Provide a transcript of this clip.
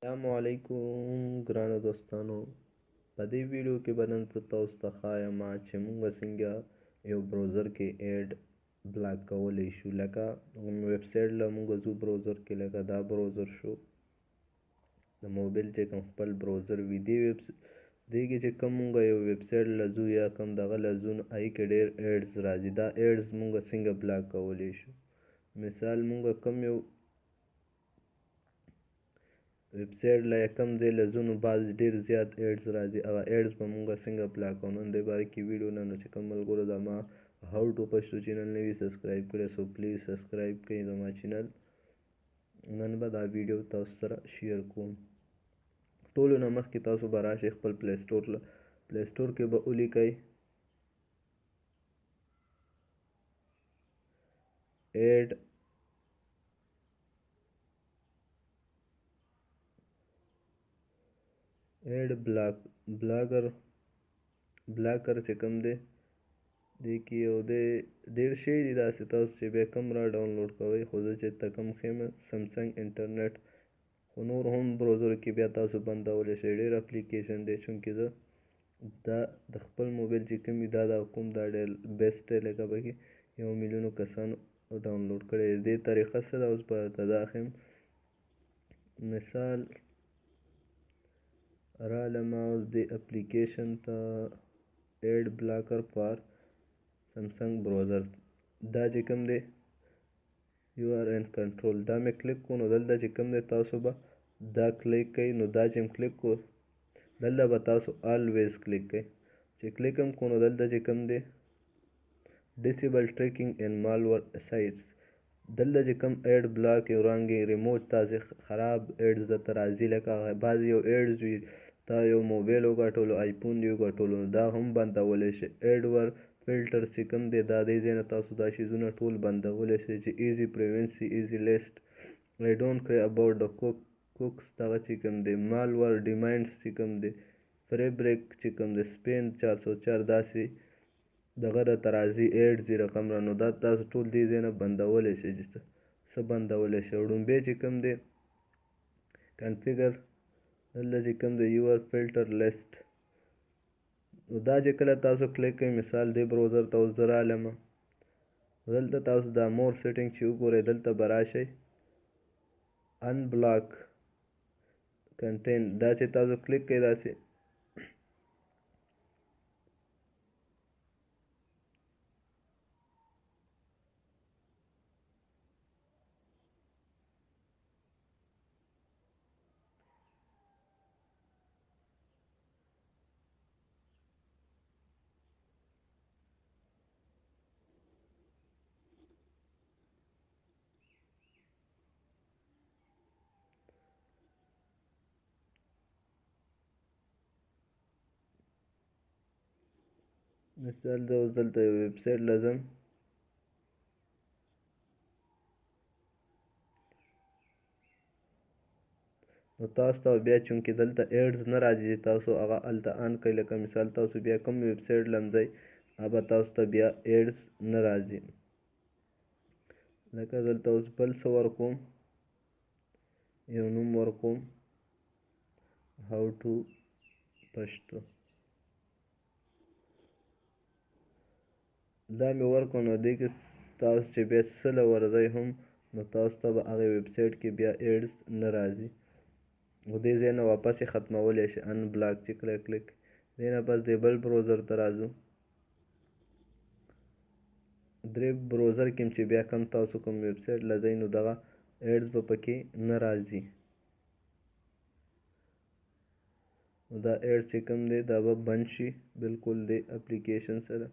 السلام علیکم ګرانو دوستانو. په دې ویډیو کې به نن زه تاسو ته ښایم چې موږ څنګه یو براوزر کې ایډ بلاک کولی شو. لکه ویب سایټ له موږ ځو براوزر کې، لکه دا براوزر شو د موبایل چې کوم خپل براوزر وي. دې کې چې کوم موږ یو ویب سایټ له ځو یا کوم دغه له ځو، نو هغې کې ډېر ایډز راځي. دا ایډز موږ څنګه بلاک کولی شو؟ مثال موږ کوم یو ویب سایټ له کوم ځای له ځو، نو بعض ډېر زیات ایډز راځي. هغه ایډز به موږ څنګه بلاک کوو، نن دې باره کې ویډیو نه. نو چې کوم ملګرو زما هاو ټو پښتو چینل نه وي سبسکرایب کړی، سو پلیز سبسکرایب کړئ زما چینل. نن به دا ویډیو تاسو سره شیر کوم. ټولو نه مخکې تاسو به راشئ خپل پلی سټور کې به ولیکئ ایډ بلاکر چې کوم دی. دې کې یو دی ډېر شی دي داسې، تاسو چې بیا کوم را ډاونلوډ کوئ. خو زه چې ته کوم ښیم سمسنګ انټرنیټ، خو نور هم براوزر کې بیا تاسو بندولی شئ. ډېر اپلیکیشن دی، چونکې زه دا د خپل موبایل چې کوم وي دا کوم دا ډېر بیسټ دی. لکه پکې 1,000,000 کسانو ډاونلوډ کړی دی. دې طریقه څه ده، اوس به درته دا ښیم. مثال رالمه اوس دې اپلیکیشن ته ایډ بلاکر فار سمسنګ براوزر. دا چې کوم دی یو آر ان کنټرول، دا مې کلیک کړو. نو دلته چې کوم دی تاسو به دا کلیک کوئ. نو دا چې کلیک کړو دلته به تاسو آلویز کلیک کوئ. چې کلیک هم کړو نو دلته چې کوم دی ډیسیبل ټریکینګ اینډ مالور سایټس، دلته چې کوم ایډ بلاک یو رانګې ریموټ تاسې خراب ایډز درته راځي. لکه بعضې یو ایډز وي، تا یو موبایل وګټلو، آیفون دې وګټلو، نو دا هم بندولی شئ. ایډ ور فلټر چې کوم دی دا دې ځای نه تاسو دا شیزونه ټول بندولی شئ. چې ایزي پریونسي، ایزي لیسټ، آی ډونټ کیر اباؤټ د کوکس دغه چې کوم دی مالور ډیمانډس چې کوم دی فریبریک چې کوم دی سپین 404 داسې دغه راته راځي ایډز یې رقم را. نو دا تاسو ټول دې ځای نه بندولی شئ. څه بندولی شئ؟ وړومبی چې کوم دی کنفیګر، دلته چې کوم دی یور فلټر لیسټ. نو دا چې کله تاسو کلیک کوئ، مثال دې براوزر ته اوس زه رالمه، دلته تاسو دا مور سیټینګ چې وګورئ، دلته به راشئ ان بلاک کنټینټ. دا چې تاسو کلیک کوئ داسې مثال زه اوس دلته یو ویب سایټ له ځم. نو تاسو ته بیا چونکې دلته ایډز نه راځي، تاسو هغه هلته آن کړئ. لکه مثال تاسو بیا کوم ویب سایټ له ځئ، هغه تاسو ته بیا ایډز نه راځي. لکه دلته اوس بل څه ورکوم، یو نوم ورکوم هاو ټو پښتو. دا مې ورکړو. نو دې کې تاسو چې بیا څه له ورځئ هم، نو تاسو ته به هغې ویب سایټ کې بیا ایډز نه راځي. خو دې ځای نه واپس یې ختمولی شئ. ان بلاک چې کله کلیک، دې نه پس دې بل براوزر ته راځو. درې براوزر کې چې بیا کوم تاسو کوم ویب سایټ له ځئ، نو دغه ایډز به پکې نه راځي. نو دا ایډ چې کوم دی دا به بند شي بالکل دې اپلیکیشن سره.